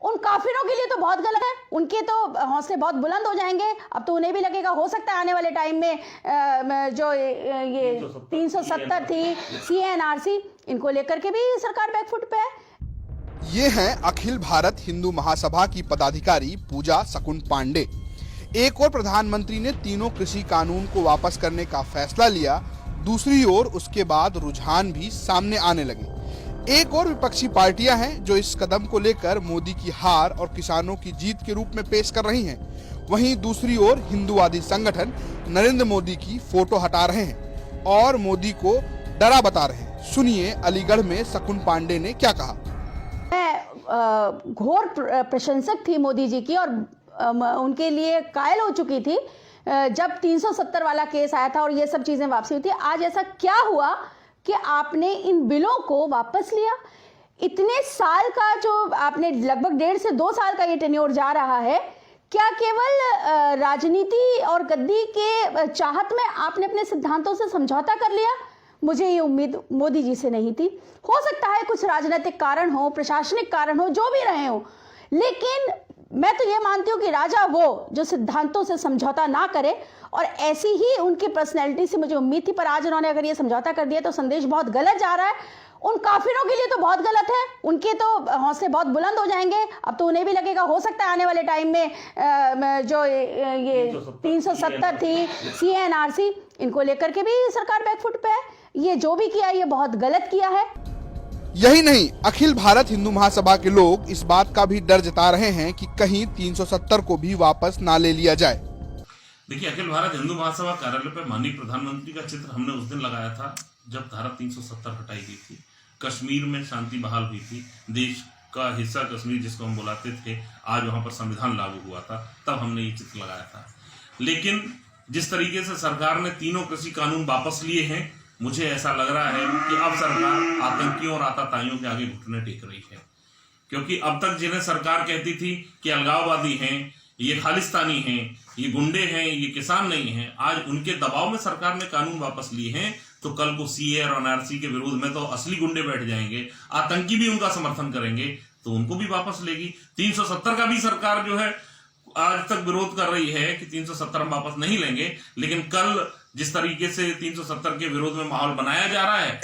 उन काफिरों के लिए तो बहुत गलत है, उनके तो हौसले बहुत बुलंद हो जाएंगे। अब तो उन्हें भी लगेगा हो सकता है आने वाले टाइम में जो ये 370 थी CNRC, इनको लेकर के भी सरकार बैकफुट पे है। ये हैं अखिल भारत हिंदू महासभा की पदाधिकारी पूजा सकुन पांडे। एक और प्रधानमंत्री ने तीनों कृषि कानून को वापस करने का फैसला लिया, दूसरी ओर उसके बाद रुझान भी सामने आने लगे। एक और विपक्षी पार्टियां हैं जो इस कदम को लेकर मोदी की हार और किसानों की जीत के रूप में पेश कर रही हैं। वहीं दूसरी ओर हिंदूवादी संगठन नरेंद्र मोदी की फोटो हटा रहे हैं और मोदी को डरा बता रहे हैं। सुनिए अलीगढ़ में सकुन पांडे ने क्या कहा। मैं घोर प्रशंसक थी मोदी जी की और उनके लिए कायल हो चुकी थी जब 370 वाला केस आया था और ये सब चीजें वापसी हुई थी। आज ऐसा क्या हुआ कि आपने इन बिलों को वापस लिया? इतने साल का जो आपने लगभग 1.5 से 2 साल का ये टेन्योर जा रहा है, क्या केवल राजनीति और गद्दी के चाहत में आपने अपने सिद्धांतों से समझौता कर लिया? मुझे ये उम्मीद मोदी जी से नहीं थी। हो सकता है कुछ राजनीतिक कारण हो, प्रशासनिक कारण हो, जो भी रहे हो, लेकिन मैं तो ये मानती हूँ कि राजा वो जो सिद्धांतों से समझौता ना करे, और ऐसी ही उनकी पर्सनैलिटी से मुझे उम्मीद थी। पर आज उन्होंने अगर ये समझौता कर दिया तो संदेश बहुत गलत जा रहा है। उन काफिरों के लिए तो बहुत गलत है, उनके तो हौसले बहुत बुलंद हो जाएंगे। अब तो उन्हें भी लगेगा हो सकता है आने वाले टाइम में जो ये 370 थी CNRC, इनको लेकर के भी सरकार बैकफुट पे है। ये जो भी किया ये बहुत गलत किया है। यही नहीं, अखिल भारत हिंदू महासभा के लोग इस बात का भी डर जता रहे हैं कि कहीं 370 को भी वापस ना ले लिया जाए। देखिए, अखिल भारत हिंदू महासभा कार्यालय पे माननीय प्रधानमंत्री का चित्र हमने उस दिन लगाया था जब धारा 370 हटाई गई थी। कश्मीर में शांति बहाल हुई थी, देश का हिस्सा कश्मीर जिसको हम बुलाते थे, आज वहां पर संविधान लागू हुआ था, तब हमने ये चित्र लगाया था। लेकिन जिस तरीके से सरकार ने तीनों कृषि कानून वापस लिए हैं, मुझे ऐसा लग रहा है कि अब सरकार आतंकियों और आतताइयों के आगे घुटने टेक रही है। क्योंकि अब तक जिन्हें सरकार कहती थी कि अलगाववादी हैं, ये खालिस्तानी हैं, ये गुंडे हैं, ये किसान नहीं हैं, आज उनके दबाव में सरकार ने कानून वापस लिए हैं, तो कल को CA और NRC के विरोध में तो असली गुंडे बैठ जाएंगे, आतंकी भी उनका समर्थन करेंगे, तो उनको भी वापस लेगी। 370 का भी सरकार जो है आज तक विरोध कर रही है कि 370 हम वापस नहीं लेंगे, लेकिन कल जिस तरीके से 370 के विरोध में माहौल बनाया जा रहा है,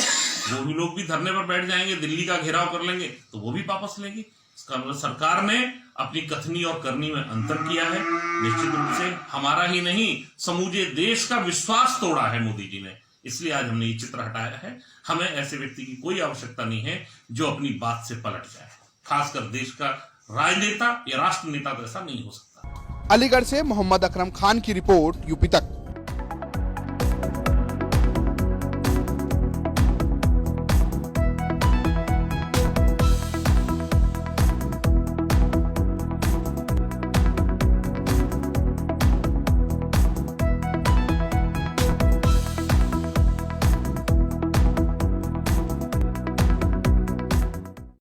वो भी लोग भी धरने पर बैठ जाएंगे, दिल्ली का घेराव कर लेंगे, तो वो भी वापस लेगी। इसका मतलब सरकार ने अपनी कथनी और करनी में अंतर किया है। निश्चित रूप से हमारा ही नहीं, समूचे देश का विश्वास तोड़ा है मोदी जी ने, इसलिए आज हमने ये चित्र हटाया है। हमें ऐसे व्यक्ति की कोई आवश्यकता नहीं है जो अपनी बात से पलट जाए, खासकर देश का राजनेता या राष्ट्र नेता तो ऐसा नहीं हो सकता। अलीगढ़ से मोहम्मद अकरम खान की रिपोर्ट, UP तक।